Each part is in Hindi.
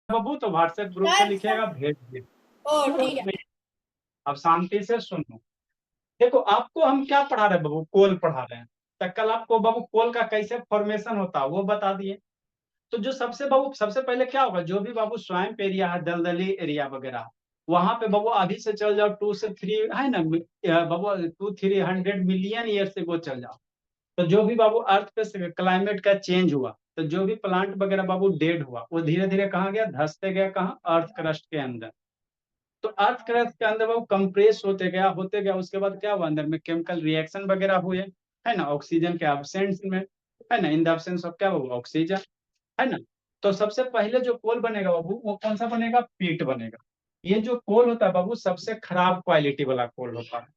बाबू तो व्हाट्सएप ग्रुप पे लिखिएगा, भेज दिए। ठीक है। अब शांति से सुनो। देखो आपको हम क्या पढ़ा रहे हैं बाबू, कोल पढ़ा रहे हैं। तो कल आपको बाबू कोल का कैसे फॉर्मेशन होता है वो बता दिए। तो जो सबसे बाबू सबसे पहले क्या होगा, जो भी बाबू स्वैम्प एरिया है, दलदली एरिया वगैरह, वहां पे बाबू अभी से चल जाओ 2 से 3 है ना बाबू, 200-300 मिलियन ईयर से वो चल जाओ। तो जो भी बाबू अर्थ पे क्लाइमेट का चेंज हुआ, तो जो भी प्लांट वगैरह बाबू डेड हुआ, वो धीरे धीरे कहाँ गया, धंसते गया, कहाँ, अर्थ क्रस्ट के अंदर। तो अर्थ क्रस्ट के अंदर वो कंप्रेस होते गया, उसके बाद क्या हुआ, अंदर में केमिकल रिएक्शन वगैरह हुए, है ना, ऑक्सीजन के एब्सेंस में, है ना, इन द एब्सेंस ऑफ क्या हुआ, ऑक्सीजन, है ना। तो सबसे पहले जो कोल बनेगा बाबू, वो कौन सा बनेगा, पीट बनेगा। ये जो कोल होता है बाबू, सबसे खराब क्वालिटी वाला कोल होता है।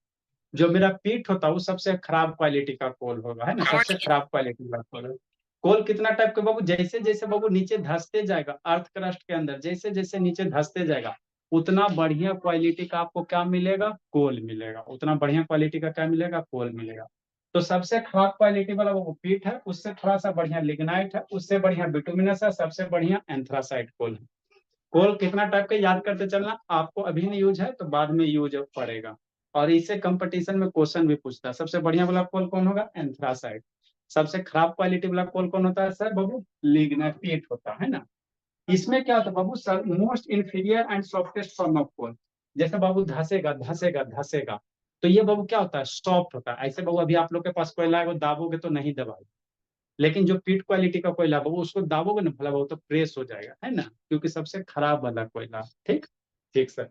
जो मेरा पीठ होता है वो सबसे खराब क्वालिटी का कोल होगा, है ना, सबसे खराब क्वालिटी का कोल है। कोल कितना टाइप का बाबू, जैसे जैसे बाबू नीचे धंसते जाएगा अर्थ क्रस्ट के अंदर, जैसे जैसे नीचे धंसते जाएगा, उतना बढ़िया क्वालिटी का आपको क्या मिलेगा, कोल मिलेगा। उतना बढ़िया क्वालिटी का क्या मिलेगा, कोल मिलेगा। तो सबसे खराब क्वालिटी वाला वो पीठ है, उससे थोड़ा सा बढ़िया लिग्नाइट है, उससे बढ़िया बिटुमिनस है, सबसे बढ़िया एंथ्रासाइट कोल है। कोल कितना टाइप का याद करते चलना, आपको अभी नहीं यूज है तो बाद में यूज पड़ेगा। और इससे कंपटीशन में क्वेश्चन भी पूछता है, सबसे बढ़िया वाला कोल कौन होगा, एंथ्रासाइड। सबसे खराब क्वालिटी वाला कोल कौन होता है सर बाबू, लिग्नाइट होता है ना। इसमें क्या होता है बाबू sir, most inferior and softest form of coal. जैसे बाबू धसेगा धसेगा धसेगा, तो ये बाबू क्या होता है, सॉफ्ट होता है। ऐसे बाबू अभी आप लोग के पास कोयला है, वो दाबोगे तो नहीं दबाएगा। लेकिन जो पीट क्वालिटी का कोयला वो उसको दाबोगे ना भला, वो तो प्रेस हो जाएगा, है ना, क्योंकि सबसे खराब वाला कोयला। ठीक, ठीक सर।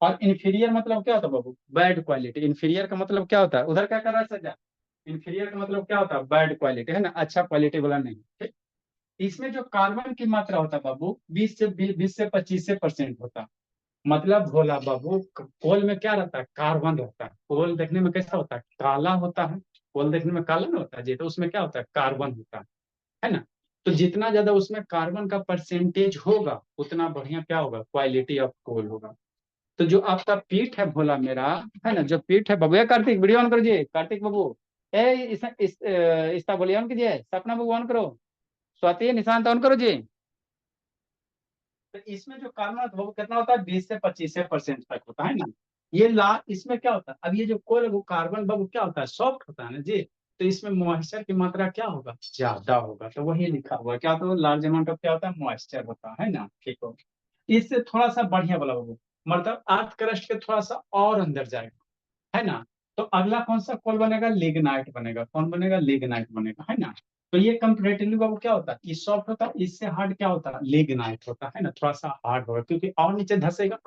और इन्फीरियर मतलब क्या होता है बाबू, बैड क्वालिटी। इन्फीरियर का मतलब क्या होता है, उधर क्या कर रहा है सर, इन्फीरियर का मतलब क्या होता है, बैड क्वालिटी, है ना, अच्छा क्वालिटी वाला नहीं। ठीक। इसमें जो कार्बन की मात्रा होता है बाबू, 20 से 25% होता है। मतलब भोला बाबू, कोल में क्या रहता है, कार्बन रहता है। कोल देखने में कैसा होता है, काला होता है। कोल देखने में काला नहीं होता जी, तो उसमें क्या होता है, कार्बन होता है ना। तो जितना ज्यादा उसमें कार्बन का परसेंटेज होगा, उतना बढ़िया क्या होगा, क्वालिटी ऑफ कोल होगा। तो जो आपका पीठ है भोला मेरा, है ना, जो पीठ है बाबू, ये कार्तिक वीडियो ऑन करो जी, कार्तिक बाबू। ए इसका बोलिए ऑन कीजिए, सपना बाबू ऑन करो, स्वाति निशांत ऑन करो जी। तो इसमें जो कार्बन है वो कितना होता है, 20 से 25% तक होता है ना। ये ला इसमें क्या होता है, अब ये जो कोल है वो कार्बन बाबू क्या होता है, सॉफ्ट होता है ना जी। तो इसमें मॉइस्चर की मात्रा क्या होगा, ज्यादा होगा। तो वही लिखा हुआ है क्या, तो लार्ज अमाउंट ऑफ क्या होता है, मॉइस्चर होता है ना। ठीक हो, इससे थोड़ा सा बढ़िया वाला होगा, मतलब अर्थ क्रस्ट के थोड़ा सा और अंदर जाएगा, है ना। तो अगला कौन सा कोल बनेगा, लिग्नाइट बनेगा। कौन बनेगा, लिग्नाइट बनेगा, है ना। तो ये कंपेरेटिवली बाबू क्या होता है, ये सॉफ्ट होता है, इससे हार्ड क्या होता है, लिग्नाइट होता है ना, थोड़ा सा हार्ड होगा, क्योंकि और नीचे धसेगा।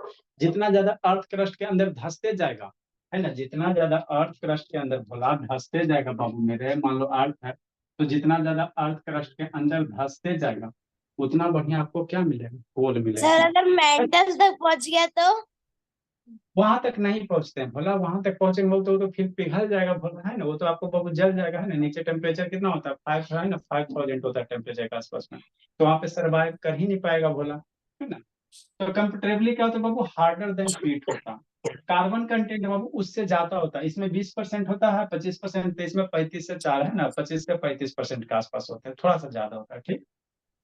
जितना ज्यादा अर्थ क्रस्ट के अंदर धसते जाएगा, है ना, जितना ज्यादा अर्थ क्रस्ट के अंदर भोला धसते जाएगा बाबू मेरे, मान लो अर्थ है, तो जितना ज्यादा अर्थ क्रस्ट के अंदर धसते जाएगा, उतना बढ़िया आपको क्या मिलेगा, कोल सर मिलेगा। अगर मेंटल तक पहुंच गया तो? वहां तक नहीं पहुंचते हैं भोला, वहां तक पहुंचेंगे बोलते हो तो फिर पिघल जाएगा भोला, है ना, वो तो आपको बाबू जल जाएगा, है ना। नीचे टेम्परेचर कितना होता है, 5 है ना, 5000 होता है टेम्परेचर के आसपास में। तो वहां पे सर्वाइव कर ही नहीं पाएगा भोला, है ना। तो कंपेरेटिवली क्या होता है बाबू, हार्डर देन पीट होता है। कार्बन कंटेंट बाबू उससे ज्यादा होता है, इसमें 20% होता है, 25%, तो इसमें 35 से 4 है ना, 25 से 35% के आसपास होता है, थोड़ा सा ज्यादा होता है। ठीक।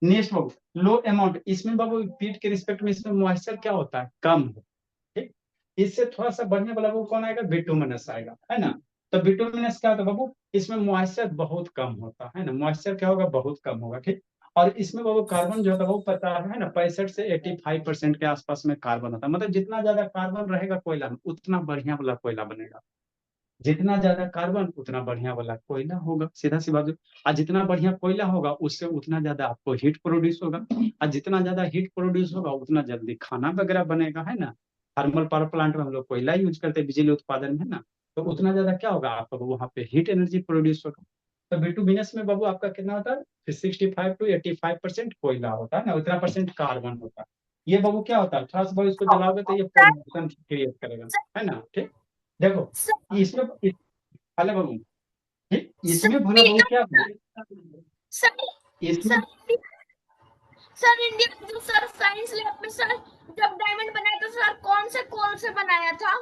नेक्स्ट बाबू, लो अमाउंट, इसमें बाबू पीट के रिस्पेक्ट में इसमें मॉइस्चर क्या होता है, कम होता है। ठीक। इससे थोड़ा सा बढ़िया वाला वो कौन आएगा, बिटुमिनस आएगा, है ना। तो बिटुमिनस क्या होता है बाबू, इसमें मॉइस्चर बहुत कम होता है ना, मॉइस्चर क्या होगा, बहुत कम होगा। ठीक। और इसमें बाबू कार्बन जो होता है वो पता है ना, 65 से 85% के आसपास में कार्बन होता है। मतलब जितना ज्यादा कार्बन रहेगा कोयला में, उतना बढ़िया वाला कोयला बनेगा। जितना ज्यादा कार्बन उतना बढ़िया वाला कोयला होगा, सीधा सी बात है। और जितना बढ़िया कोयला होगा उससे उतना ज्यादा आपको हीट प्रोड्यूस होगा, और जितना ज्यादा हीट प्रोड्यूस होगा उतना जल्दी खाना वगैरह बनेगा, है ना। थर्मल पावर प्लांट में हम लोग कोयला यूज करते हैं बिजली उत्पादन में, है ना। तो उतना ज्यादा क्या होगा आपका वहां पे हीट एनर्जी प्रोड्यूस होगा। तो बिटुमिनस में बाबू आपका कितना होता है, 65 to 85% कोयला होता है ना, उतना परसेंट कार्बन होता है। ये बाबू क्या होता है, थोड़ा सा बाबू इसको जलाओगे तो ये सर फॉर्मेशन क्रिएट करेगा, है ना। ठीक। देखो सर इसमें भले बबू, ठीक, सर इसमें भोला बबू क्या सर इसमें, सर सर इंडिया में जो सर साइंस लैब में सर जब डायमंड बनाया था सर कौन से कोल से बनाया था?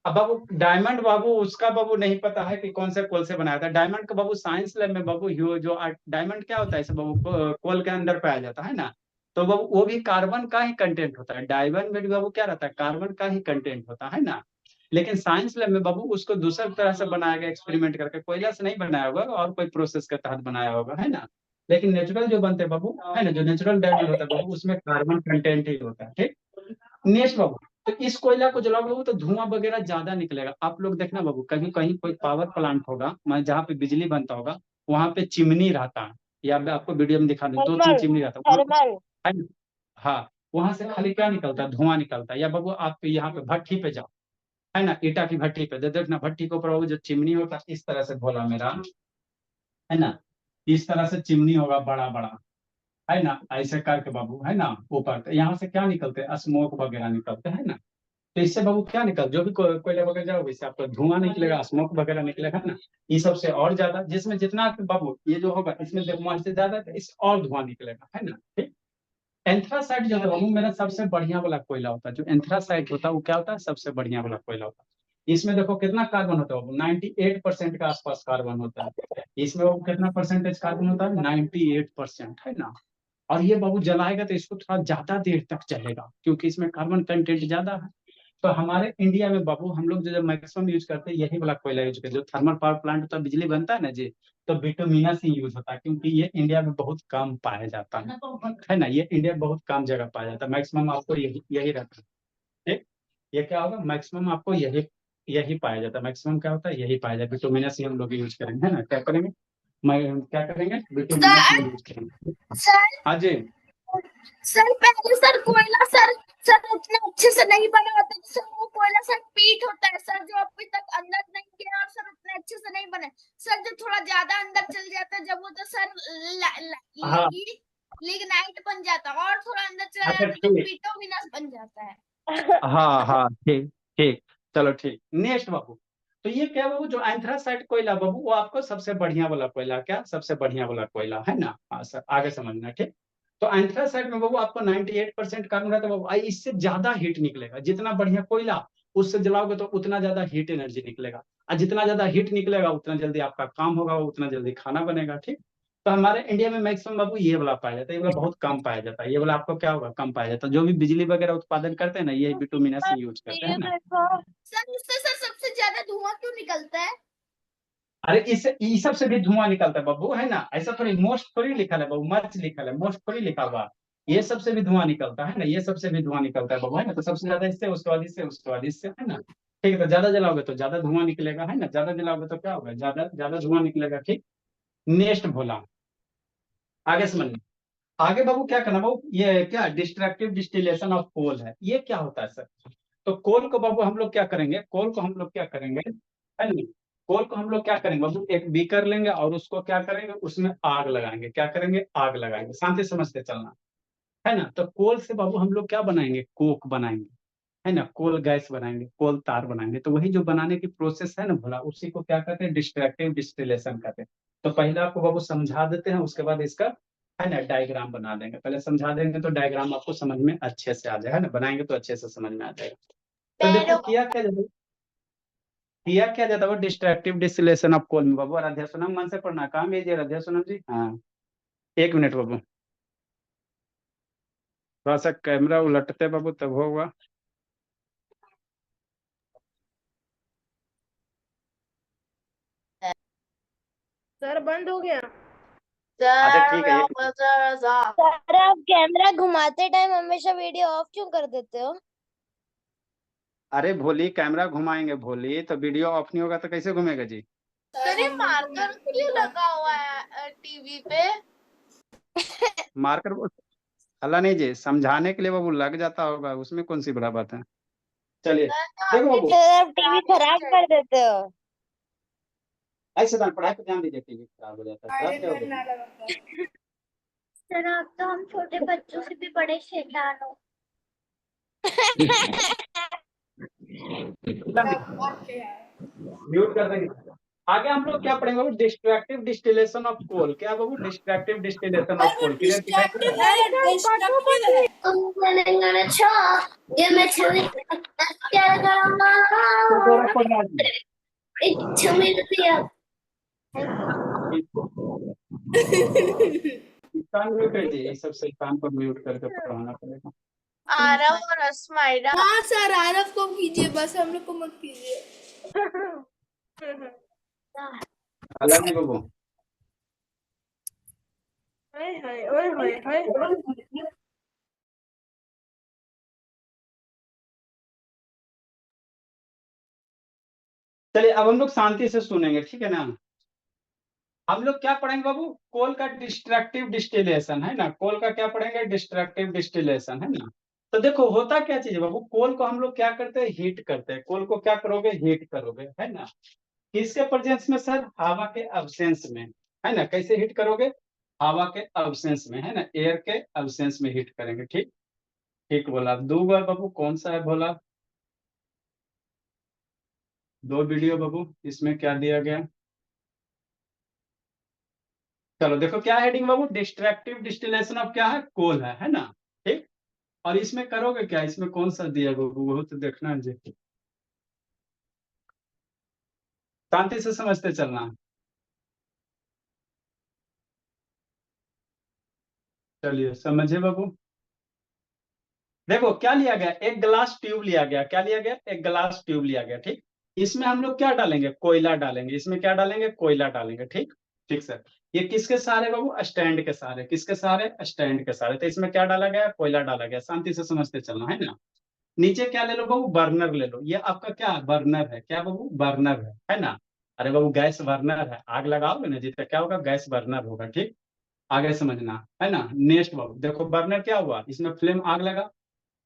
अब बाबू डायमंड बाबू उसका बाबू नहीं पता है कि कौन से कोल से बनाया था डायमंड का बाबू, साइंस लैब में बाबू जो डायमंड क्या होता है, इसे बाबू कोल के अंदर पाया जाता है ना। तो वो भी कार्बन का ही कंटेंट होता है। डायमंड में भी बाबू क्या रहता है, कार्बन का ही कंटेंट होता है ना। लेकिन साइंस लैब में बाबू उसको दूसरी तरह से बनाया गया, एक्सपेरिमेंट करके, कोयला से नहीं बनाया होगा और कोई प्रोसेस के तहत बनाया होगा, है ना। लेकिन नेचुरल जो बनते हैं बाबू, है ना, जो नेचुरल डायमंड होता है बाबू, उसमें कार्बन कंटेंट ही होता है। ठीक, नेक्स्ट बाबू, तो इस कोयला को जलाओगे बाबू तो धुआं वगैरह ज्यादा निकलेगा। आप लोग देखना बाबू, कहीं कहीं कोई पावर प्लांट होगा, मैं जहाँ पे बिजली बनता होगा, वहां पे चिमनी रहता है, या मैं आपको वीडियो में दिखा दूं, दो तीन थर्मल चिमनी रहता है वहाँ थर्मल पे, है ना। हाँ, वहां से खाली क्या निकलता है, धुआं निकलता है। या बाबू आप यहाँ पे भट्ठी पे जाओ, है ना, ईटा की भट्ठी पे देखना, भट्ठी के ऊपर बाबू जो चिमनी होता है, इस तरह से भोला मेरा, है ना, इस तरह से चिमनी होगा बड़ा बड़ा, है ना, ऐसे करके बाबू, है ना, ऊपर यहाँ से क्या निकलते हैं, स्मोक वगैरह निकलते हैं ना। तो इससे बाबू क्या निकल, जो भी कोयला वगैरह जाओगे, इससे आपको धुआं निकलेगा, स्मोक वगैरह निकलेगा ना। ये सबसे और ज्यादा, जिसमें जितना बाबू ये जो होगा, इसमें धुआं से ज्यादा तो इससे और धुआं निकलेगा, है ना। ठीक, एंथ्रासाइट जो है बाबू मेरा सबसे बढ़िया वाला कोयला होता है। जो एंथ्रासाइट होता है वो क्या होता है, सबसे बढ़िया वाला कोयला होता है। इसमें देखो कितना कार्बन होता है बाबू, 98% के आसपास कार्बन होता है। इसमें बाबू कितना परसेंटेज कार्बन होता है, 98%, है ना। और ये बाबू जलाएगा तो इसको थोड़ा ज्यादा देर तक चलेगा, क्योंकि इसमें कार्बन कंटेंट ज्यादा है। तो हमारे इंडिया में बाबू हम लोग जो मैक्सिमम यूज करते हैं, यही वाला कोयला यूज करते हैं। जो थर्मल पावर प्लांट होता है, बिजली बनता है ना जी, तो बिटुमिनस ही यूज होता है, क्योंकि ये इंडिया में बहुत कम पाया जाता है ना। ये इंडिया में बहुत कम जगह पाया जाता है, मैक्सिमम आपको यही यही रहता है। ठीक, ये क्या होगा, मैक्सिमम आपको यही यही पाया जाता है। मैक्सिमम क्या होता है, यही पाया जाता है। बिटुमिनस ही हम लोग यूज करेंगे, है ना। क्या करेंगे, मैं क्या करेंगे, बिटुमिनस ही सर यूज करेंगे। सर हाँ जी। सर पहले सर कोयला सर उतना अच्छे से नहीं बना होता सर। वो कोयला सर पीठ होता है सर, जो अभी तक अंदर नहीं गया, और सर उतने अच्छे से नहीं बने सर। जो थोड़ा ज्यादा अंदर चल जाता है जब वो, तो सर हाँ, लिग्नाइट बन जाता है, और थोड़ा अंदर चला अच्छा जाता तो ठीक, बिटुमिनस बन जाता है। हाँ हाँ ठीक, ठीक, चलो ठीक, नेक्स्ट बाबू। तो ये क्या बाबू, जो एंथ्रासाइट कोयला बाबू, वो आपको सबसे बढ़िया वाला कोयला, क्या सबसे बढ़िया वाला कोयला, है ना। हाँ सर, आगे समझना। ठीक, तो एंथ्रासाइट में बाबू आपको 98% कार्बन रहता है बाबू। इससे ज्यादा हीट निकलेगा, जितना बढ़िया कोयला उससे जलाओगे तो उतना ज्यादा हीट एनर्जी निकलेगा। और जितना ज्यादा हीट निकलेगा उतना जल्दी आपका काम होगा, उतना जल्दी खाना बनेगा। ठीक, तो हमारे इंडिया में मैक्सिमम बाबू ये वाला पाया जाता है, ये वाला बहुत कम पाया जाता है। ये वाला आपको क्या होगा, कम पाया जाता है। जो भी बिजली वगैरह उत्पादन करते हैं ना, ये बिटुमिनस ही यूज करते हैं ना। सर उससे सर सबसे ज्यादा धुआं क्यों निकलता है? अरे इससे इस सब से भी धुआं निकलता है बाबू, है ना। ऐसा थोड़ी मोस्ट थोड़ी लिखा है बाबू, मच लिखा है, मोस्ट थोड़ी लिखा हुआ। ये सबसे भी धुआं निकलता है ना, ये सबसे भी धुआं निकलता है बाबू, है ना। तो सबसे ज्यादा इससे, उसके बाद इससे, उसके बाद इससे, है ना। ठीक है, तो ज्यादा जलाओगे तो ज्यादा धुआं निकलेगा, है ना। ज्यादा जलाओगे तो क्या होगा, ज्यादा ज्यादा धुआं निकलेगा। ठीक, नेक्स्ट भोला, आगे समझ। आगे बाबू क्या करना बाबू, ये क्या डिस्ट्रक्टिव डिस्टिलेशन ऑफ कोल है, ये क्या होता है सर। तो कोल को बाबू हम लोग क्या करेंगे, कोल को हम लोग क्या करेंगे, है ना। कोल को हम लोग क्या करेंगे बाबू, एक बीकर लेंगे और उसको क्या करेंगे, उसमें आग लगाएंगे। क्या करेंगे, आग लगाएंगे। शांति समझते चलना, है ना। तो कोल से बाबू हम लोग क्या बनाएंगे, कोक बनाएंगे, है ना। कोल गैस बनाएंगे, कोल तार बनाएंगे। तो वही जो बनाने की प्रोसेस है ना भोला, उसी को क्या कहते हैं, डिस्ट्रक्टिव डिस्टिलेशन कहते हैं। तो पहले आपको बाबू समझा देते हैं, उसके बाद इसका, है ना, डायग्राम बना देंगे। पहले समझा देंगे तो डायग्राम आपको समझ में अच्छे से आ जाएगा, है ना। बनाएंगे तो अच्छे से समझ में आ जाएगा। तो देखो किया जाता है वो डिस्ट्रक्टिव डिस्टिलेशन ऑफ कोल में बाबू। राध्या सोनम मन से पढ़ना, काम है राध्या सोनम जी। हाँ, एक मिनट बाबू, थोड़ा सा कैमरा उलटते बाबू तब होगा। सर बंद हो गया। अच्छा ठीक है, सर आप कैमरा घुमाते टाइम हमेशा वीडियो ऑफ क्यों कर देते हो? अरे भोली, कैमरा घुमाएंगे भोली तो वीडियो ऑफ नहीं होगा तो कैसे घूमेगा जी। सर ये मार्कर क्यों लगा हुआ है टीवी पे? मार्कर, अल्लाह नहीं जी, समझाने के लिए बाबू लग जाता होगा, उसमें कौन सी बड़ा बात है। चलिए देखो बाबू, सर आप टीवी खराब कर देते हो। ऐसे तो पढ़ाई पर ध्यान दीजिए, टीवी खराब हो जाता है, खराब क्या हो जाता सर आप तो हम छोटे बच्चों से भी बड़े शैतान हो। म्यूट कर देंगे। आगे हम लोग क्या पढ़ेंगे बाबू, डिस्ट्रक्टिव डिस्टिलेशन ऑफ कोल। क्या बाबू, destructive distillation of coal, clear दिखाई दे रहा है? Give me two तो दोबारा पढ़ना जी। to be up. कान म्यूट कर दीजिए, सब से कान पर म्यूट करके पढ़ाना पड़ेगा। आरव और अस्माइरा। हाँ सर, आरफ को कीजिए, बस हम लोग को मत कीजिए। अलग नहीं बाबू। ओए होए, ओए होए, ओए होए। चलिए अब हम लोग शांति से सुनेंगे, ठीक है ना। हम लोग क्या पढ़ेंगे बाबू, कोल का डिस्ट्रक्टिव डिस्टिलेशन, है ना। कोल का क्या पढ़ेंगे, डिस्ट्रक्टिव डिस्टिलेशन, है ना। तो देखो होता क्या चीज है बाबू, कोल को हम लोग क्या करते हैं, हीट करते हैं। कोल को क्या करोगे, हीट करोगे, है ना। किसके प्रेजेंस में सर, हवा के अब्सेंस में, है ना। कैसे हीट करोगे, हवा के अब्सेंस में, है ना, एयर के अब्सेंस में हीट करेंगे, ठीक। ठीक बोला। दो बार बाबू कौन सा है बोला, दो वीडियो बाबू, इसमें क्या दिया गया। चलो देखो क्या heading Babu, destructive distillation of क्या है, कोल है ना। ठीक। और इसमें करोगे क्या, इसमें कौन सा दिया बाबू, वो तो देखना है जी। शांति से समझते चलना। चलिए समझे बाबू। देखो क्या लिया गया, एक ग्लास ट्यूब लिया गया, क्या लिया गया, एक ग्लास ट्यूब लिया गया, ठीक। इसमें हम लोग क्या डालेंगे, कोयला डालेंगे, इसमें क्या डालेंगे, कोयला डालेंगे, ठीक। ठीक सर। ये किसके सहारे बाबू, स्टैंड के सहारे, किसके सहारे, स्टैंड के सहारे। तो इसमें क्या डाला गया, कोयला डाला गया। शांति से समझते चलना, है ना। नीचे क्या ले लो बाबू, बर्नर ले लो। ये आपका क्या बर्नर है, क्या बाबू, बर्नर है ना। अरे बाबू गैस बर्नर है, आग लगाओगे ना जितना क्या होगा, गैस बर्नर होगा, ठीक। आगे समझना, है ना। नेक्स्ट बाबू देखो, बर्नर क्या हुआ, इसमें फ्लेम आग लगा।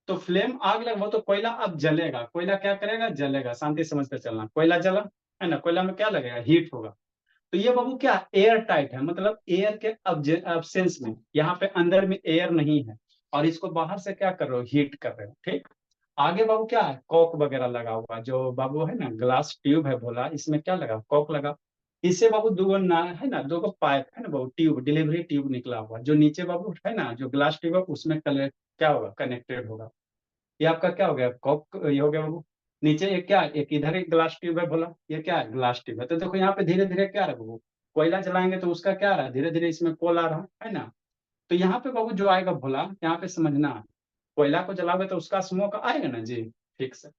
तो फ्लेम आग लगा, वो तो कोयला अब जलेगा, कोयला क्या करेगा, जलेगा। शांति समझते चलना, कोयला जला, है ना, कोयला में क्या लगेगा, हीट होगा। तो ये बाबू क्या, एयर टाइट है, मतलब एयर के अब्सेंस में, यहाँ पे अंदर में एयर नहीं है। और इसको बाहर से क्या कर रहे हो, हीट कर रहे हो, ठीक। आगे बाबू क्या है, कॉक वगैरह लगा हुआ, जो बाबू है ना ग्लास ट्यूब है बोला, इसमें क्या लगा, कॉक लगा। इससे बाबू दो गो ना है ना, दो गो पाइप है ना बाबू, ट्यूब, डिलीवरी ट्यूब निकला हुआ, जो नीचे बाबू है ना, जो ग्लास ट्यूब है उसमें क्या होगा, कनेक्टेड होगा। ये आपका क्या हो गया, कॉक, ये हो गया बाबू। नीचे एक क्या, एक इधर एक ग्लास ट्यूब है बोला, ये क्या है, ग्लास ट्यूब है। तो देखो यहाँ पे धीरे धीरे क्या रहा बाबू, कोयला जलाएंगे तो उसका क्या रहा, धीरे धीरे इसमें कोल आ रहा है ना। तो यहाँ पे बाबू जो आएगा भोला, यहाँ पे समझना, कोयला को जलाओगे तो उसका स्मोक आएगा ना जी। ठीक से।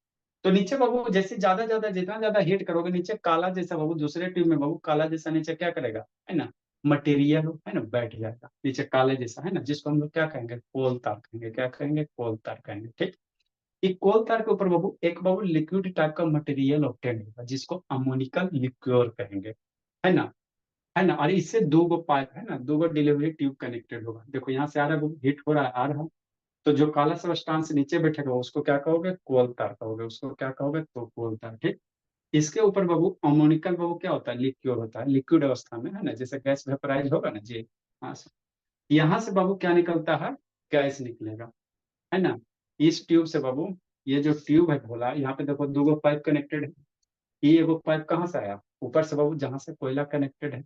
तो नीचे बाबू जैसे ज्यादा ज्यादा जितना ज्यादा हीट करोगे, नीचे काला जैसा बाबू, दूसरे ट्यूब में बाबू काला जैसा नीचे क्या करेगा, है ना, मटेरियल है ना, बैठ जाएगा नीचे काले जैसा, है ना, जिसको हम लोग क्या कहेंगे, कोल तार कहेंगे, क्या कहेंगे, कोल तार कहेंगे, ठीक। एक कोल तार के ऊपर बाबू एक बाबू लिक्विड टाइप का मटेरियल ऑब्टेन होगा, जिसको अमोनिकल लिक्योर कहेंगे, है ना। है ना, और इससे दो गो पाइप है ना, दो गो डिलीवरी ट्यूब कनेक्टेड होगा। देखो यहाँ से आ रहा है, हिट हो रहा है, आ रहा है। तो जो काला सबस्टांस नीचे बैठेगा उसको क्या कहोगे, कोल तार कहोगे, उसको क्या कहोगे, तो कोल तार, ठीक। इसके ऊपर बाबू अमोनिकल बाबू क्या होता है, लिक्योर होता है, लिक्विड अवस्था में, है ना, जैसे गैस वेपराइज होगा ना जी। हाँ सर। यहाँ से बाबू क्या निकलता है, गैस निकलेगा, है ना। इस ट्यूब से बाबू, ये जो ट्यूब है भोला, यहाँ पे देखो दो गो पाइप कनेक्टेड है। ये एगो पाइप कहाँ से आया, ऊपर से बाबू, जहां से कोयला कनेक्टेड है।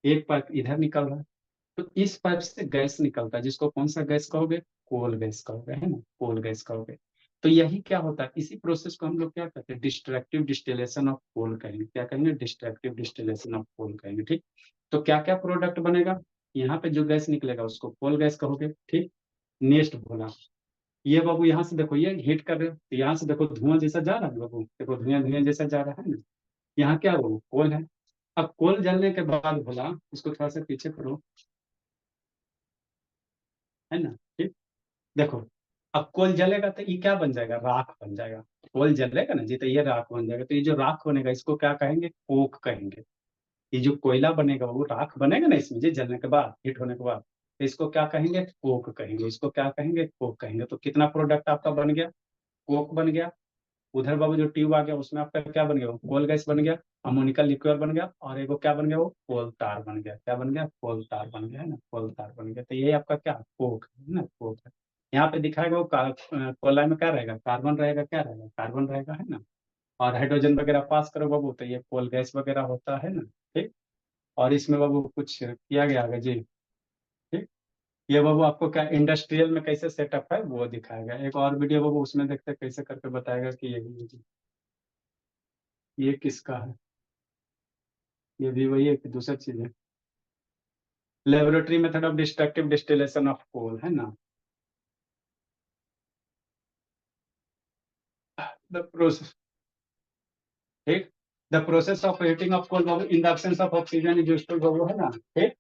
एक पाइप इधर निकल रहा है। तो इस पाइप से गैस निकलता है, जिसको कौन सा गैस कहोगे, कोल गैस कहोगे, है ना, कोल गैस कहोगे। तो यही क्या होता है, इसी प्रोसेस को हम लोग क्या कहते हैं, डिस्ट्रक्टिव डिस्टिलेशन ऑफ कोल कहेंगे, क्या कहेंगे, डिस्ट्रक्टिव डिस्टिलेशन ऑफ कोल कहेंगे, ठीक। तो क्या क्या प्रोडक्ट बनेगा, यहाँ पे जो गैस निकलेगा उसको कोल गैस कहोगे, ठीक। नेक्स्ट बोला, ये बाबू यहाँ से देखो, ये हीट कर रहे हो, तो यहाँ से देखो धुआं जैसा जा रहा है बाबू, देखो धुआं धुआं जैसा जा रहा है ना। यहाँ क्या हो, कोल है। अब कोल जलने के बाद बोला, इसको थोड़ा सा पीछे करो, है ना, ठीक। देखो अब कोल जलेगा तो ये क्या बन जाएगा, राख बन जाएगा। कोल जलेगा ना जी, तो ये राख बन जाएगा। तो ये जो राख बनेगा इसको क्या कहेंगे, कोक कहेंगे। ये जो कोयला बनेगा वो राख बनेगा ना इसमें जी, जलने के बाद, हीट होने के बाद, तो इसको क्या कहेंगे, कोक कहेंगे, इसको क्या कहेंगे, कोक कहेंगे। तो कितना प्रोडक्ट आपका बन गया, कोक बन गया। उधर बाबू जो ट्यूब आ गया उसमें आपका क्या बन गया, वो कोल गैस बन गया, अमोनिकल लिक्विड बन गया, और एगो क्या बन गया, वो कोल तार बन गया, क्या बन गया, कोल तार बन गया, है ना, कोल तार बन गया। तो ये आपका क्या, कोक है ना, कोक है। यहाँ पे दिखाएगा वो कोला में क्या रहेगा, कार्बन रहेगा, क्या रहेगा, कार्बन रहेगा, है ना। और हाइड्रोजन वगैरह पास करो बाबू, तो ये कोल गैस वगैरह होता है ना, ठीक। और इसमें बाबू कुछ किया गया आगे जी, ठीक। ये बाबू आपको क्या इंडस्ट्रियल में कैसे सेटअप है वो दिखाएगा, एक और वीडियो बाबू उसमें देखते हैं कैसे करके बताएगा कि ये किसका है, ये भी वही है कि दूसरा चीज है। Laboratory method of destructive distillation of coal, है ना। द प्रोसेस, ठीक, the process of heating of coal बाबू in the absence of oxygen is used बाबू, है ना। ठीक,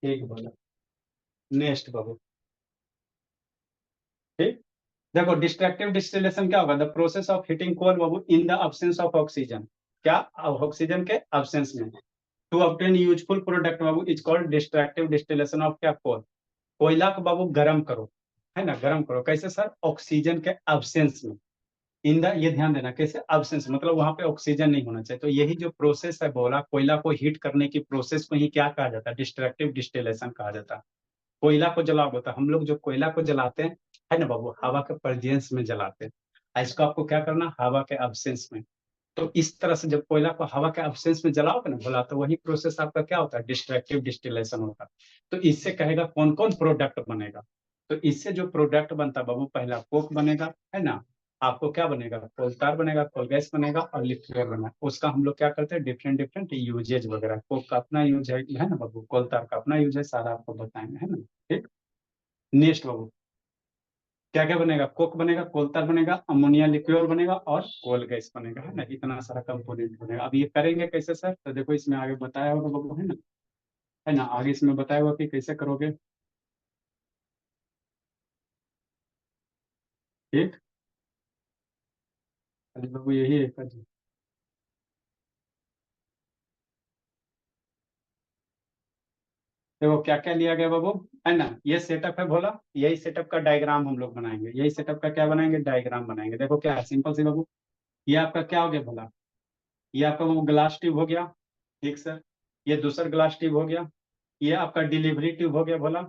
ठीक बोला। नेक्स्ट बाबू, ठीक, देखो डिस्ट्रक्टिव डिस्टिलेशन क्या होगा, the process of heating coal बाबू in the absence of oxygen, क्या ऑक्सीजन के एब्सेंस में, टू ऑब्टेन यूजफुल प्रोडक्ट बाबू is called destructive distillation of क्या, कोल। कोयला को बाबू गर्म करो, है ना, गर्म करो कैसे सर, ऑक्सीजन के एब्सेंस में, इन द, ये ध्यान देना कैसे, एब्सेंस मतलब वहां पे ऑक्सीजन नहीं होना चाहिए, तो यही जो प्रोसेस है बोला, कोयला को हीट करने की प्रोसेस को ही क्या कहा जाता है, डिस्ट्रक्टिव डिस्टिलेशन कहा जाता है। कोयला को जलाओगे तो हम लोग जो कोयला को जलाते हैं, है ना बाबू, हवा के प्रेजेंस में जलाते हैं, इसको आपको क्या करना, हवा के एब्सेंस में। तो इस तरह से जब कोयला को हवा के एब्सेंस में जलाओगे ना बोला, तो वही प्रोसेस आपका क्या होता है, डिस्ट्रक्टिव डिस्टिलेशन होता है। तो इससे कहेगा कौन कौन प्रोडक्ट बनेगा, तो इससे जो प्रोडक्ट बनता है बाबू, पहला कोक बनेगा, है ना, आपको क्या बनेगा, कोलतार बनेगा, कोल गैस बनेगा और लिक्विड बनेगा। उसका हम लोग क्या करते हैं, डिफरेंट डिफरेंट यूजेज वगैरह, कोक का अपना यूज है ना बाबू, कोलतार का अपना यूज है, सारा आपको बताएंगे, है ना। ठीक, नेक्स्ट बाबू, क्या क्या बनेगा, कोक बनेगा, कोलतार बनेगा, अमोनिया लिक्विड बनेगा और कोल गैस बनेगा, है ना, इतना सारा कंपोनेंट बनेगा। अब ये करेंगे कैसे सर, तो देखो इसमें आगे बताया होगा बाबू, है ना, आगे इसमें बताया हुआ कि कैसे करोगे। ठीक, अरे बाबू यही है कर। देखो क्या क्या लिया गया बाबू, है ना, ये सेटअप है बोला, यही सेटअप का डायग्राम हम लोग बनाएंगे, यही सेटअप का क्या बनाएंगे, डायग्राम बनाएंगे। देखो क्या है, सिंपल सी बाबू, ये आपका क्या हो गया बोला, ये आपका वो ग्लास ट्यूब हो गया, ठीक सर, ये दूसरा ग्लास ट्यूब हो गया, ये आपका डिलीवरी ट्यूब हो गया बोला,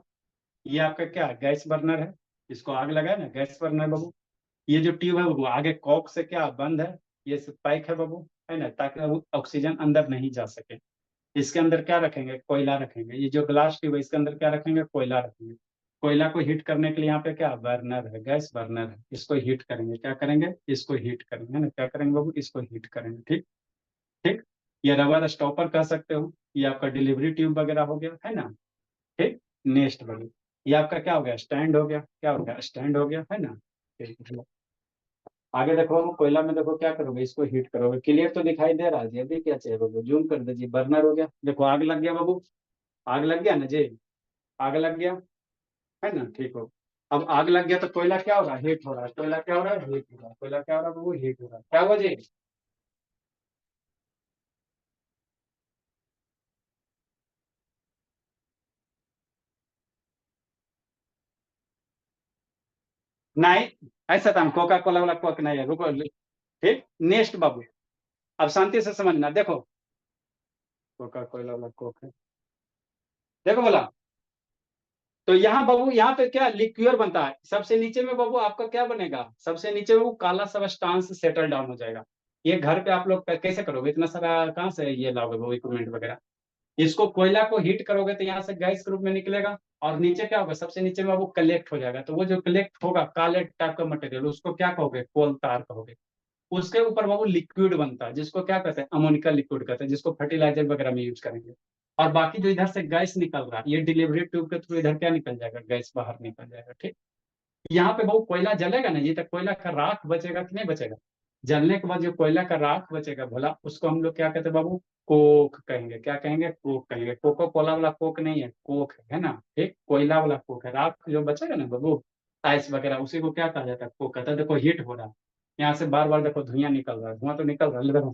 ये आपका क्या गैस बर्नर है, इसको आग लगाए ना, गैस बर्नर बाबू। ये जो ट्यूब है वो आगे कॉक से क्या बंद है, ये पाइप है बाबू, है ना, ताकि वो ऑक्सीजन अंदर नहीं जा सके। इसके अंदर क्या रखेंगे, कोयला रखेंगे, ये जो ग्लास ट्यूब है इसके अंदर क्या रखेंगे, कोयला रखेंगे। कोयला को हीट करने के लिए यहाँ पे क्या बर्नर है, गैस बर्नर है, इसको हीट करेंगे, क्या करेंगे, इसको हीट करेंगे, है ना, क्या करेंगे बाबू, इसको हीट करेंगे। ठीक, ठीक, ये रबर स्टॉपर कह सकते हो, ये आपका डिलीवरी ट्यूब वगैरह हो गया, है ना। ठीक, नेक्स्ट बढ़िए, ये आपका क्या हो गया, स्टैंड हो गया, क्या हो गया, स्टैंड हो गया, है ना। ठीक, आगे देखो, कोयला में देखो क्या करोगे, इसको हीट करोगे, क्लियर तो दिखाई दे रहा है जी, अभी क्या चाहिए बाबू, जूम कर दीजिए, बर्नर हो गया, देखो आग लग गया बाबू, आग लग गया ना जी, आग लग गया, है ना, ठीक हो। अब आग लग गया तो कोयला क्या हो रहा है, हीट हो रहा है, कोयला क्या हो रहा है, हीट हो रहा है, कोयला क्या हो रहा है बाबू, हीट हो रहा है, क्या हुआ जी। नहीं, ऐसा था, कोका कोला वाला कोक नहीं है, रुको। ठीक, नेक्स्ट बाबू, अब शांति से समझना, देखो कोका कोला वाला कोक है, देखो बोला, तो यहाँ बाबू, यहाँ पे क्या लिक्विड बनता है, सबसे नीचे में बाबू आपका क्या बनेगा, सबसे नीचे में वो काला सबस्टांस सेटल डाउन हो जाएगा। ये घर पे आप लोग कैसे करोगे, इतना सारा कहाँ से ये लाओगे वो इक्विपमेंट वगैरह। इसको कोयला को हीट करोगे तो यहाँ से गैस के रूप में निकलेगा, और नीचे क्या होगा, सबसे नीचे में वो कलेक्ट हो जाएगा, तो वो जो कलेक्ट होगा काले टाइप का मटेरियल, उसको क्या कहोगे, कोल तार कहोगे। उसके ऊपर वो लिक्विड बनता है, जिसको क्या कहते हैं, अमोनिका लिक्विड कहते हैं, जिसको फर्टिलाइजर वगैरह में यूज करेंगे। और बाकी जो इधर से गैस निकल रहा है, ये डिलीवरी ट्यूब के थ्रू इधर क्या निकल जाएगा, गैस बाहर निकल जाएगा। ठीक, यहाँ पे वो कोयला जलेगा ना, ये तक कोयला का राख बचेगा कि नहीं बचेगा, जलने के बाद जो कोयला का राख बचेगा भोला, उसको हम लोग क्या कहते हैं बाबू, कोक कहेंगे, क्या कहेंगे, कोक कहेंगे। कोको कोला वाला कोक नहीं है, कोक है ना, ठीक, कोयला वाला कोक है, राख जो बचेगा ना बाबू, आइस वगैरह, उसी को क्या कहा जाता है, कोक कहता है। देखो हीट हो रहा है, यहाँ से बार बार देखो धुआं निकल रहा है, धुआं तो निकल रहा है, देखो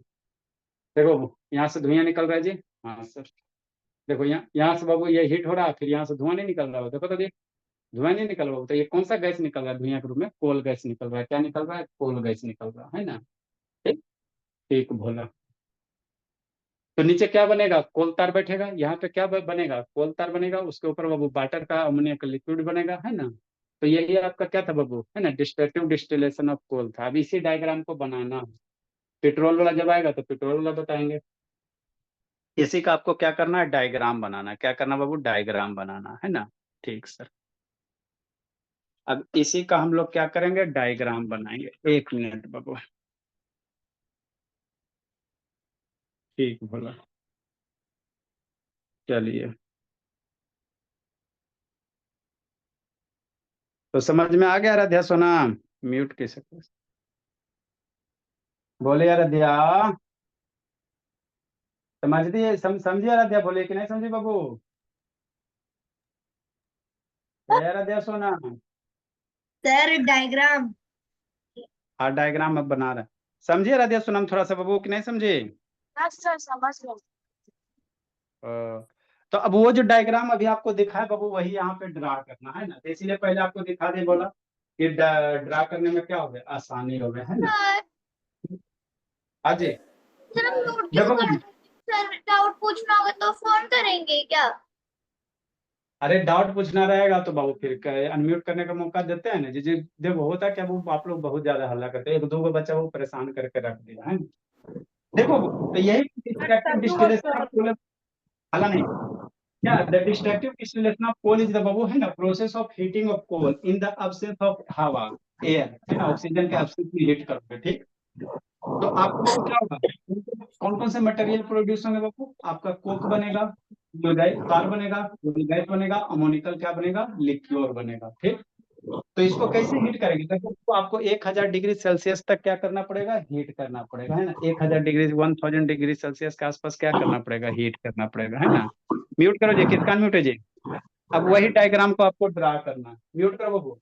देखो यहाँ से धुआं निकल रहा है जी, हाँ सर, देखो यहाँ से बाबू ये हीट हो रहा है, फिर यहाँ से धुआं नहीं निकल रहा है, देखो तो धुआं नहीं निकल रहा, तो ये कौन सा गैस निकल रहा है धुआं के रूप में, कोल गैस निकल रहा है, क्या निकल रहा है, कोल गैस निकल रहा है ना। ठीक, ठीक भोला, तो नीचे क्या बनेगा, कोल तार बैठेगा, यहाँ पे क्या बनेगा, कोल तार बनेगा, उसके ऊपर बाबू वाटर का अमोनिया का लिक्विड बनेगा, है ना। तो यही आपका क्या था बाबू, है ना, डिस्ट्रक्टिव डिस्टिलेशन ऑफ कोल था। अब इसी डायग्राम को बनाना है, पेट्रोल वाला जब आएगा तो पेट्रोल वाला बताएंगे। इसी का आपको क्या करना है, डायग्राम बनाना है, क्या करना बाबू, डायग्राम बनाना है ना। ठीक सर, अब इसी का हम लोग क्या करेंगे, डायग्राम बनाएंगे, एक मिनट बाबू। ठीक बोला, चलिए। तो समझ में आ गया आराध्या सोना? म्यूट कैसे कर, बोले आराध्या, समझ दिए? समझी आराध्या? बोले कि नहीं समझी बाबू? आराध्या सोना, सर डायग्राम। हाँ डायग्राम अब बना रहा है। समझिए आराध्या सोना थोड़ा सा बाबू कि नहीं समझे? हाँ सर समझ गए। तो अब वो जो डायग्राम अभी आपको दिखा है बाबू, वही यहाँ पे ड्रा करना है ना, तो इसीलिए पहले आपको दिखा दे बोला कि ड्रा करने में क्या हो गया, आसानी हो गया, है ना? हाँ जी। सर हम नोट क्यों देखो कर, बाबू, सर डाउट पूछना होगा तो फोन करेंगे क्या? अरे डाउट पूछना रहेगा तो बाबू फिर अनम्यूट करने का मौका देते हैं ना जी जी। देखो होता क्या वो, आप लोग बहुत ज्यादा हल्ला करते हैं, एक दो को बच्चा वो परेशान करके रख दिया है ना। देखो तो यही डिस्ट्रक्टिव डिस्टिलेशन ऑफ कोल, हल्ला नहीं। क्या the destructive distillation of coal is the बाबू है ना process of heating of coal in the absence of हवा, एयर, है ना, ऑक्सीजन के एब्सेंस में हीट करोगे, ठीक। तो आपको बाबू क्या होगा, कौन कौन से मटेरियल प्रोड्यूस होंगे बाबू? आपका कोक बनेगा, कार बनेगा, गैस बनेगा, अमोनिकल क्या बनेगा, लिक्योर बनेगा, ठीक। तो इसको कैसे हीट करेंगे? देखो तो आपको 1000 डिग्री सेल्सियस तक क्या करना पड़ेगा, हीट करना पड़ेगा, है ना। 1000 डिग्री 1000 डिग्री सेल्सियस के आसपास क्या करना पड़ेगा, हीट करना पड़ेगा, है ना। म्यूट करो जी, किसका म्यूट है जी? अब वही डायग्राम को आपको ड्रा करना है, म्यूट करो बाबू।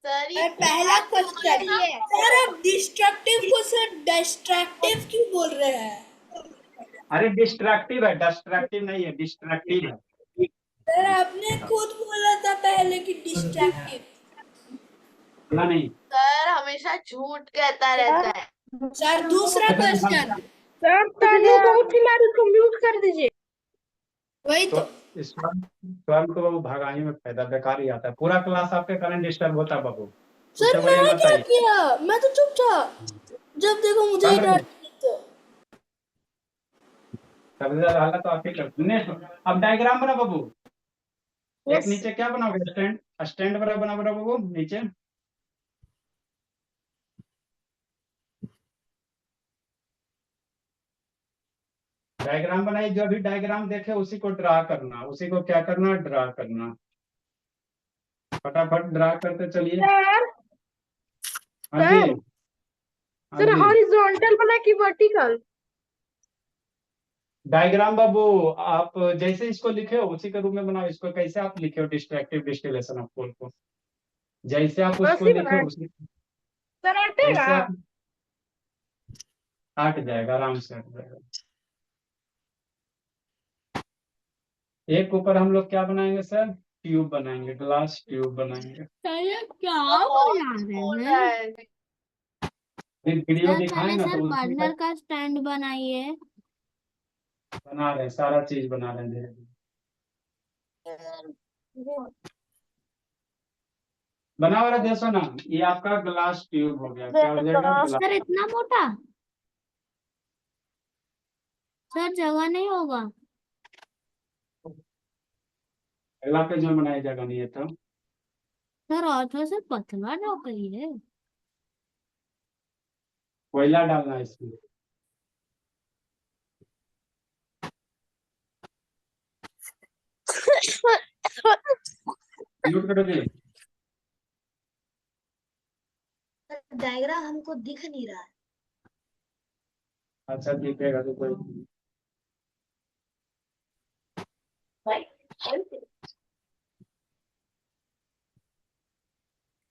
सर ये पहला क्वेश्चन, है। सर आप डिस्ट्रक्टिव को सर डिस्ट्रक्टिव क्यों बोल रहे हैं? अरे डिस्ट्रक्टिव है, डिस्ट्रक्टिव नहीं है, डिस्ट्रक्टिव है। सर आपने खुद बोला था पहले कि डिस्ट्रक्टिव। बोला नहीं। सर हमेशा झूठ कहता रहता है। सर दूसरा अच्छा क्वेश्चन, सर तनु को फिलहाल को म्यूट कर दीजिए। वही तो तो। स्वयं तो बाबू भगाई में फायदा बेकार ही आता है, पूरा क्लास आपके कारण डिस्टर्ब होता है बाबू, सर उससे बढ़िया मैं मत क्या आइए। किया? मैं तो चुप था, जब देखो मुझे ही बंद डांट रखो, तो। सबसे ज्यादा हालत तो आप ही करते हैं। नेक्स्ट, अब डायग्राम बना बाबू। एक नीचे क्या बनाओगे, स्टैंड, स्टैंड बना बना बाबू नीचे। डायग्राम बनाई, जो भी डायग्राम देखे उसी को ड्रा करना, उसी को क्या करना, ड्रा करना। फटाफट ड्रा करते चलिए। सर हाँ जी, हाँ सर जी। हॉरिजॉन्टल बना कि वर्टिकल? डायग्राम बाबू आप जैसे इसको लिखे हो उसी के रूप में बनाओ, इसको कैसे आप लिखे हो डिस्ट्रक्टिव डिस्टिलेशन ऑफ कोल को, जैसे आप उसको वैसे लिखे बनाए हो उसी सर हटेगा? वैसे आप, हट जाएगा, आराम से हट जाएगा। एक ऊपर हम लोग क्या बनाएंगे सर, ट्यूब बनाएंगे, ग्लास ट्यूब बनाएंगे। सर ये क्या बना रहे हैं? फिर वीडियो सर पहले दिखाएंगे सर तो उसी का बर्नर का स्टैंड बनाइए। बना रहे हैं, सारा चीज बना रहे हैं धीरे धीरे। बना वाला देखो ना, ये आपका ग्लास ट्यूब हो गया, क्या हो जाएगा, ग्लास। सर इतना मोटा? सर जगह नहीं होगा। अगला पेज में बनाई जगह नहीं है तो सर और थोड़ा सा पतला ना करिए। कोयला डालना है इसमें। म्यूट करो जी। डायग्राम हमको दिख नहीं रहा है। अच्छा दिखेगा तो कोई नहीं।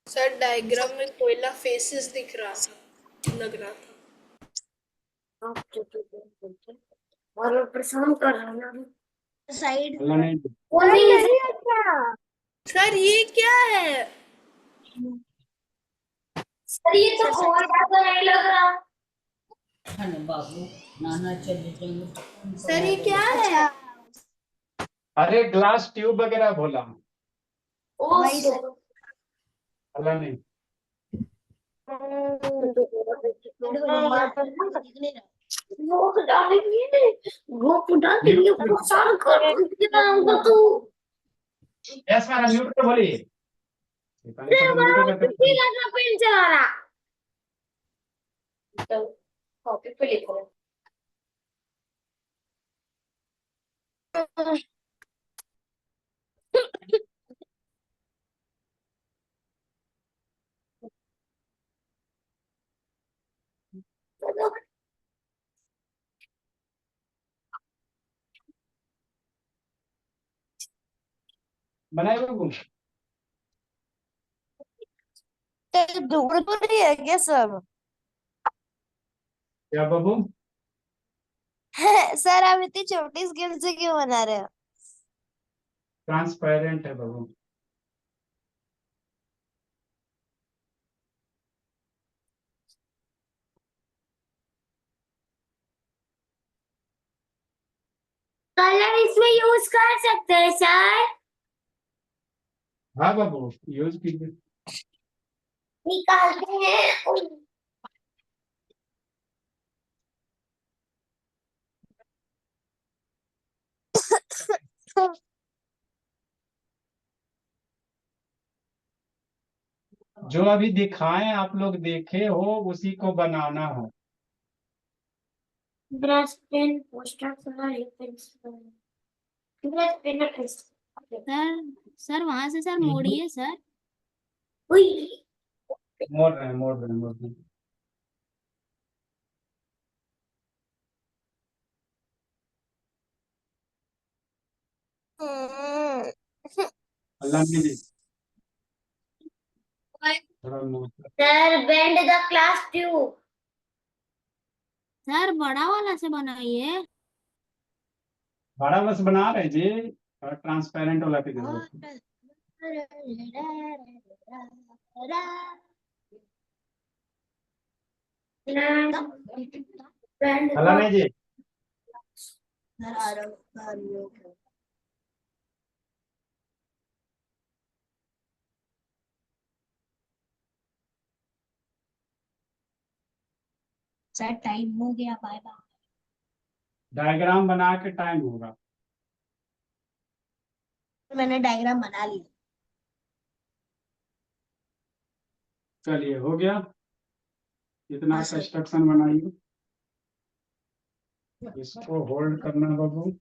सर डायग्राम में कोयला फेसेस दिख रहा था, लग रहा था। और परेशान कर रहा है साइड। अल्लाह नहीं। सर ये क्या है? सर ये तो और ज्यादा नहीं लग रहा। बाबू नाना चले जाएंगे। सर ये क्या है? अरे ग्लास ट्यूब वगैरह बोला, वही सर। अल्लाह नहीं। वो डालेंगे, वो डालेंगे, म्यूट वो सारा कर देंगे तो यस मैडम, म्यूट करो बोलिए। पहले तो म्यूट करते थे। पेन चला रहा। तो कॉपी पे लिखो। बनाए बाबू? तो दूर दूर ही है क्या सब? क्या बाबू? सर आप इतनी छोटी स्केल से क्यों बना रहे हो? ट्रांसपेरेंट है बाबू। कलर इसमें यूज कर सकते हैं सर? हाँ बाबू, यूज कीजिए। निकालते हैं। जो अभी दिखाएं आप लोग देखे हो उसी को बनाना है। Brush pen poster colour pencil brush pen sir sir वहां से सर मोड़िए सर। मोड़ रहे हैं, मोड़ रहे हैं, मोड़ रहे हैं। अल्लाह ने थोड़ा मोड़। Sir bend the class tube. Sir बड़ा वाला से बनाइए। बड़ा बस बना रहे जी, ट्रांसपेरेंट वाला की जरूरत है। अल्लाह ने जी। सर टाइम हो गया, बाय बाय। डायग्राम बना के टाइम होगा। मैंने डायग्राम बना लिया। चलिए हो गया, इतना हाँ, सर। कंस्ट्रक्शन बनाइए। इसको होल्ड करना बाबू।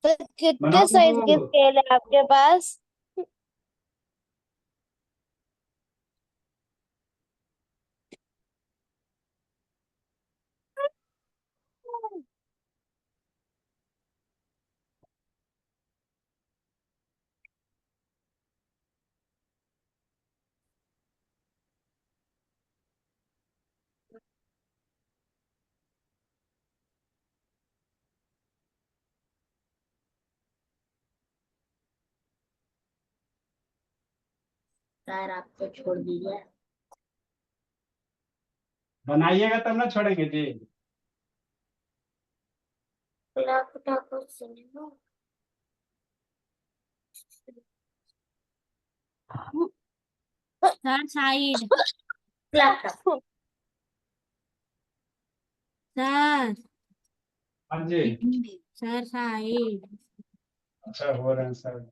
तो कितने बनाओ साइज के बाबू। स्केल है आपके पास? सर आप तो छोड़ दीजिए। बनाइएगा तब ना छोड़ेंगे जी। Sir side. सर हाँ जी। Sir side. अच्छा हो रहे हैं सर।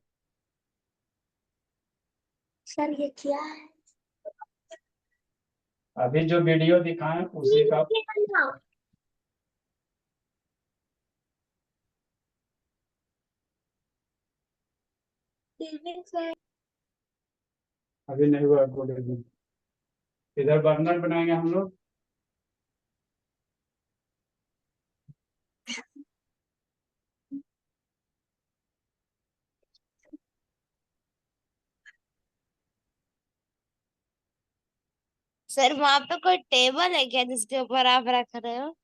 सर ये क्या है? अभी जो वीडियो दिखाएं उसी का। अभी नहीं हुआ बोलेगी। इधर बर्नर बनाएंगे हम लोग। सर वहां पे कोई टेबल है क्या जिसके ऊपर आप रख रहे हो?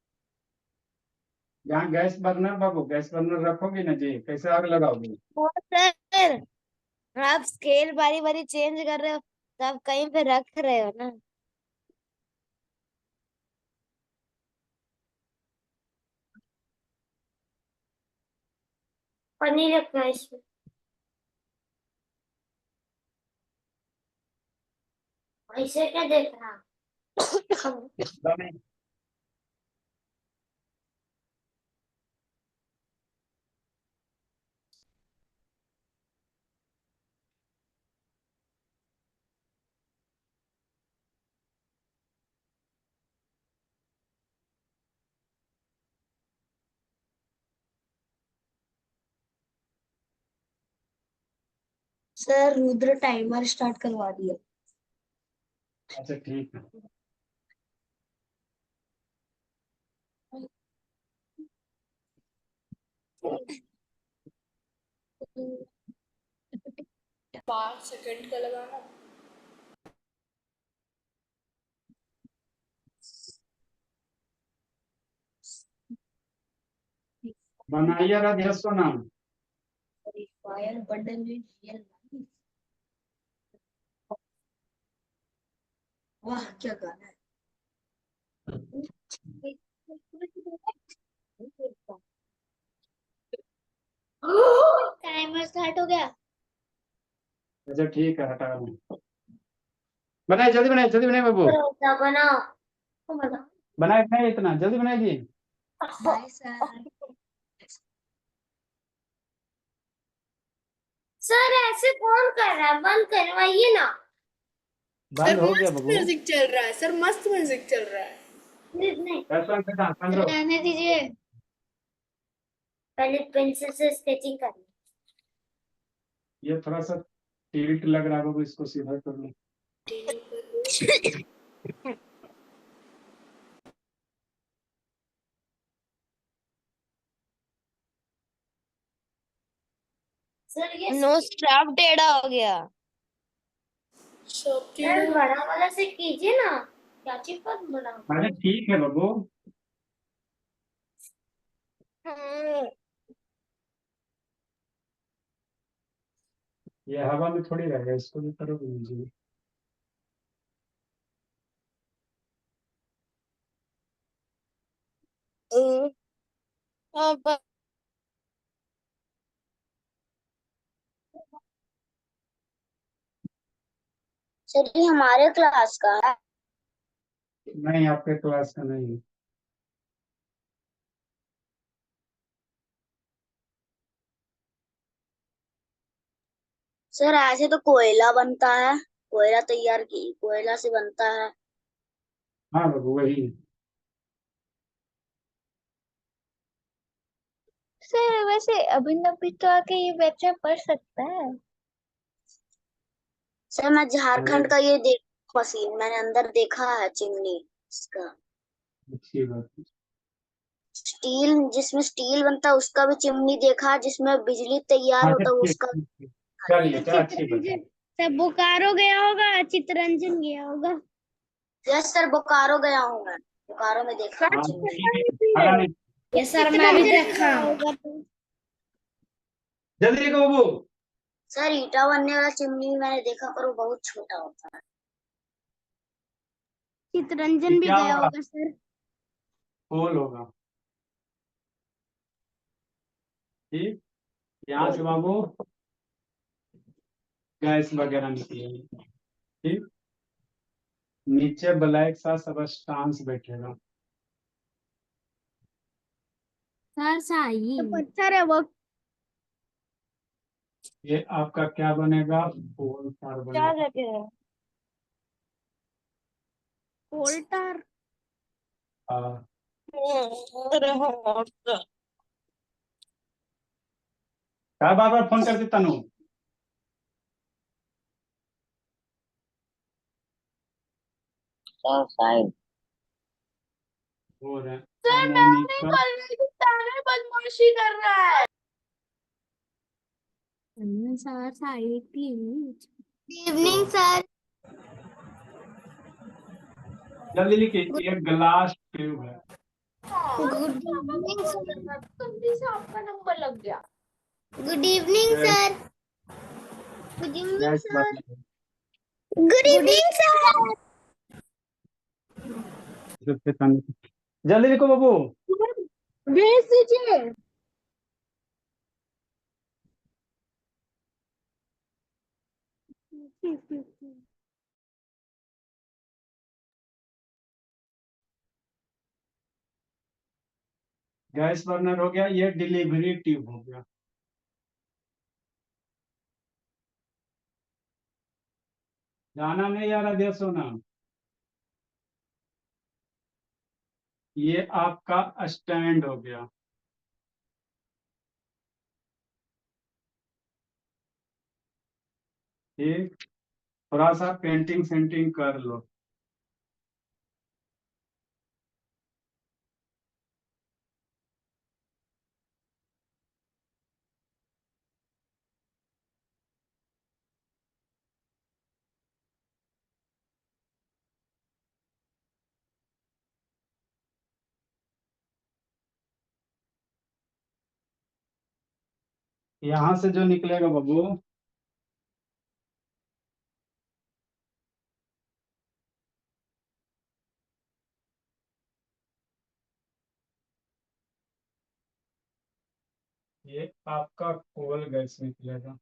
यहाँ गैस बर्नर बाबू, गैस बर्नर रखोगे ना जी, कैसे आग लगाओगे? वो सर आप स्केल बारी बारी चेंज कर रहे हो तो आप कहीं पे रख रहे हो ना। पनीर रखना है इसमें। ऐसे क्या देख रहा? सर रुद्र टाइमर स्टार्ट करवा दिया। अच्छा ठीक है। पाँच सेकंड का लगाना। बनाइए राधे सोना। फायर बटन में रियल लाइफ। वाह क्या गाना है। टाइमर स्टार्ट हो गया। अच्छा ठीक है, हटा दो। बनाए जल्दी बनाए बाबू। क्या बनाओ बनाओ। बनाए नहीं, इतना जल्दी बनाइए। Hi sir. सर ऐसे कौन कर रहा है, बंद करवाइए ना। बंद सर हो गया मस्त बाबू। म्यूजिक चल रहा है, सर मस्त म्यूजिक चल रहा है। नहीं संद्रो। रहने दीजिए, पहले पेंसिल से स्केचिंग करनी। ये थोड़ा सा टिल्ट लग रहा है बाबू, इसको सीधा कर लो। सर ये नोज ट्रैप टेढ़ा हो गया। सब सर बड़ा वाला से कीजिए ना, क्या चिपक बड़ा। अरे ठीक है बाबू। ये हवा में थोड़ी रहेगा, इसको भी करो जी। सर ये हमारे क्लास का है। नहीं, आपके क्लास का नहीं है। सर ऐसे तो कोयला बनता है, कोयला तैयार की कोयला से बनता है। हाँ बाबू वही। सर वैसे अभिनव भी तो आके ये वेबसाइट पढ़ सकता है। सर मैं झारखंड का ये देख मशीन मैंने अंदर देखा है, चिमनी इसका। अच्छी बात है। स्टील जिसमें स्टील बनता है उसका भी चिमनी देखा, जिसमें बिजली तैयार हाँ होता है ठीक उसका। ठीक, चलिए क्या अच्छी बात है। सर बोकारो गया होगा, चितरंजन गया होगा। यस सर बोकारो गया हूँ मैं, बोकारो में देखा हाँ चिमनी। ठीक है, हरा नहीं। ये सर मैं भी देखा। जल्दी लिखो बाबू। सर ईटा बनने वाला चिमनी मैंने देखा, पर वो बहुत छोटा होता है। चितरंजन भी क्या गया होगा? होगा सर। पोल होगा। ठीक, यहाँ से बाबू गैस वगैरह निकलेगी। ठीक, नीचे ब्लैक सा सबस्टांस बैठेगा। सर शाही। पत्थर है वो। ये आपका क्या बनेगा? पोल तार क्या बनेगा। लगे कोल्टर। हाँ, क्या बार बार फोन करती तनु? हो रहा है अमोनिका। बदमाशी कर रहा है। Sir Shahi please. Evening sir. जल्दी लिखिए, एक ग्लास ट्यूब है। Good evening sir. गलती से आपका नंबर लग गया। Good evening guys sir. Good evening guys sir. बनेगा। Good evening sir. जल्दी लिखो बाबू। भेज दीजिए। गैस बर्नर हो गया, ये डिलीवरी ट्यूब हो गया। जाना नहीं आ रहा देश सोना। ये आपका स्टैंड हो गया। ठीक, थोड़ा सा पेंटिंग सेंटिंग कर लो। यहाँ से जो निकलेगा बाबू, ये आपका कोल गैस निकलेगा,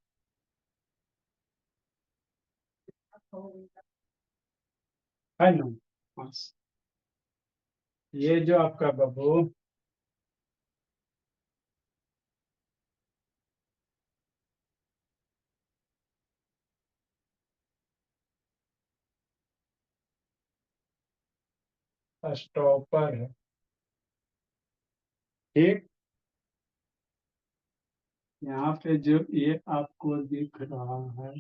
है ना। बस ये जो आपका बाबू स्टॉपर है, ठीक। यहाँ पे जो ये आपको दिख रहा है,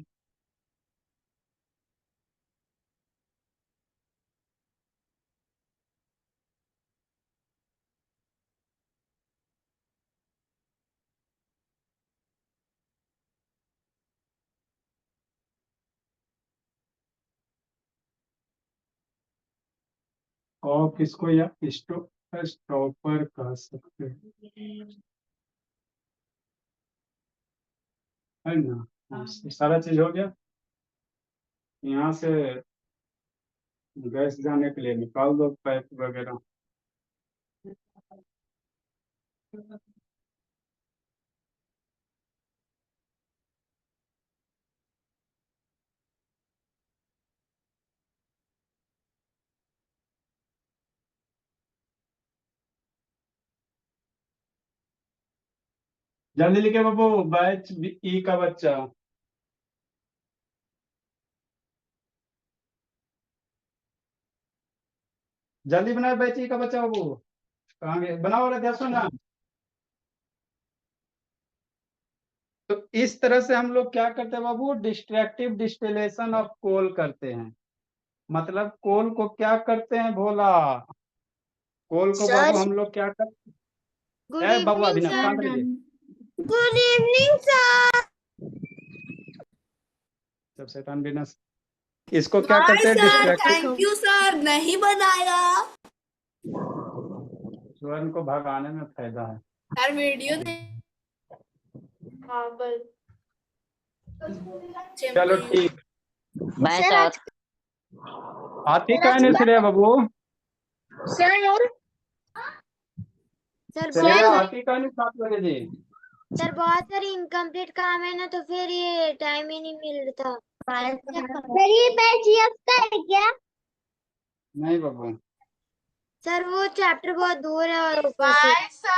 और किसको या स्टॉपर कह सकते हैं, है ना। बस सारा चीज हो गया। यहाँ से गैस जाने के लिए निकाल दो पाइप वगैरह। जल्दी लिखे बाबू, बैच ई का बच्चा, जल्दी बनाए बैच ई का बच्चा बाबू। कहाँ गए, बनाओ रहे ध्यान सुनना। तो इस तरह से हम लोग क्या करते हैं बाबू, डिस्ट्रैक्टिव डिस्टिलेशन ऑफ कोल करते हैं। मतलब कोल को क्या करते हैं भोला, कोल को बाबू सर हम लोग क्या करते गुड हैं। बाबू इवनिंग अभिनव सर। शांत रहिए। Good evening sir. सब शैतान बिना, इसको क्या करते हैं, डिस्ट्रैक्टिव। थैंक यू सर, नहीं बनाया। स्वर्ण को भगाने में फायदा है। यार वीडियो दे। हाँ बस। चलो ठीक। Bye sir. आती का नहीं चले बाबू, सर चलेगा। बहुत आती का नहीं 7 बजे जी। सर बहुत सारी इनकम्प्लीट काम है ना, तो फिर ये टाइम ही नहीं मिल रहा था। सर ये बैच का है क्या? नहीं बाबू, सर वो चैप्टर बहुत दूर है और ऊपर से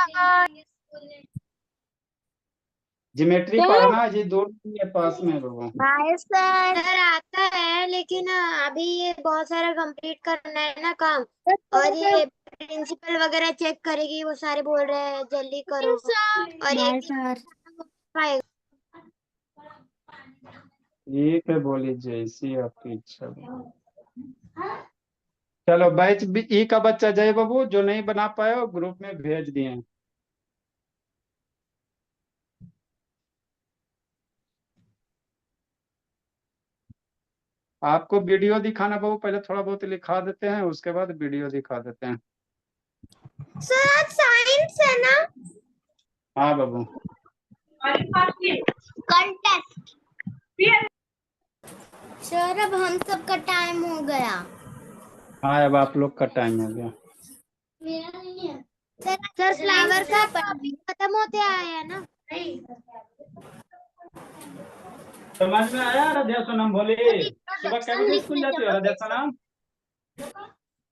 ज्योमेट्री पढ़ना है जी, 2 दिन के पास में है बाबू। Bye sir. सर आता है लेकिन अभी ये बहुत सारा कंप्लीट करना है ना काम, और ये प्रिंसिपल वगैरह चेक करेगी, वो सारे बोल रहे हैं जल्दी करो। और ये बाय सर। ठीक है, बोली जैसी आपकी इच्छा हो। चलो बैच ई का बच्चा जय बाबू, जो नहीं बना पाए वो ग्रुप में भेज दिए। आपको वीडियो दिखाना बाबू, पहले थोड़ा बहुत लिखा देते हैं, उसके बाद वीडियो दिखा देते हैं। सर आज साइंस है ना? हाँ बाबू। कल टेस्ट। सर अब हम सबका टाइम हो गया। हाँ अब आप लोग का टाइम हो गया। मेरा नहीं है सर। फ्लावर का टॉपिक खत्म होते आया है ना? समझ में आया राधे सोनम बोली। सुबह कै बजे स्कूल जाती हो राधे सोनम?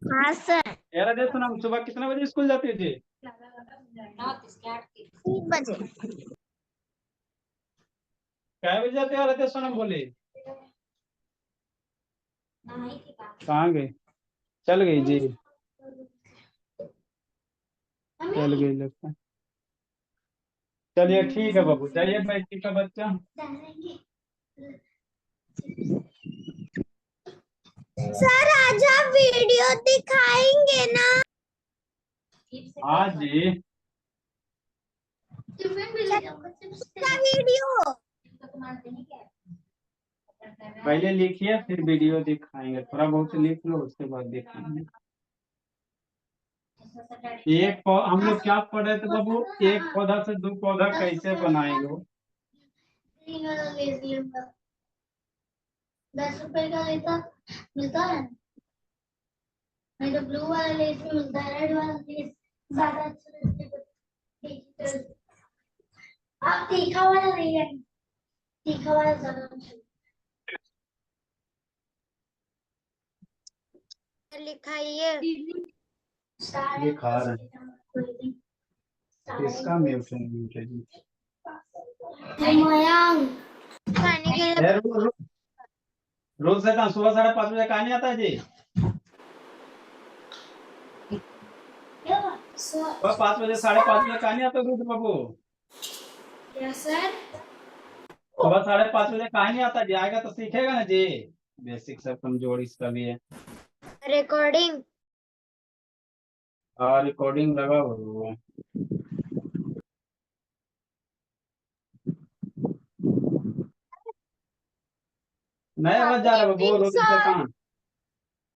हाँ सर। राधे सोनम सुबह कितने बजे स्कूल जाती थी? 3 बजे। कै बजे जाते हो राधे सोनम बोली? कहाँ गई? चल गई जी, चल गई लगता है। चलिए ठीक है बाबू, जाइए बैठी का बच्चा। सर आज आप वीडियो दिखाएंगे ना? हाँ जी, का वीडियो पहले लिखिए फिर वीडियो दिखाएंगे, थोड़ा बहुत लिख लो उसके बाद दिखाएंगे। हम लोग क्या पढ़ रहे थे बाबू, एक पौधा से 2 पौधा कैसे बनाएंगे, वाला लेस लूंगा। 10 रुपए का लेता मिलता है, नहीं तो ब्लू वाला लेस भी मिलता है, रेड वाला लेस ज्यादा अच्छा लगता है। आप तीखा वाला ले आए, तीखा वाला ज्यादा अच्छा लिखा ये लगता ये खा रहे हैं। है। इसका म्यूट है जी। मयांक खाने के लिए। ए, रोज से सुबह 5:30 बजे कहा नहीं आता है जी? सर सुबह 5 बजे 5:30 बजे कहा नहीं आता रुद्र बाबू? क्या सर? सुबह 5:30 बजे कहा नहीं आता जी? आएगा तो सीखेगा ना जी। बेसिक सब कमजोर इसका भी है। रिकॉर्डिंग हाँ रिकॉर्डिंग लगा हुआ है। नया आवाज जा रहा है बाबू रोज से कहाँ?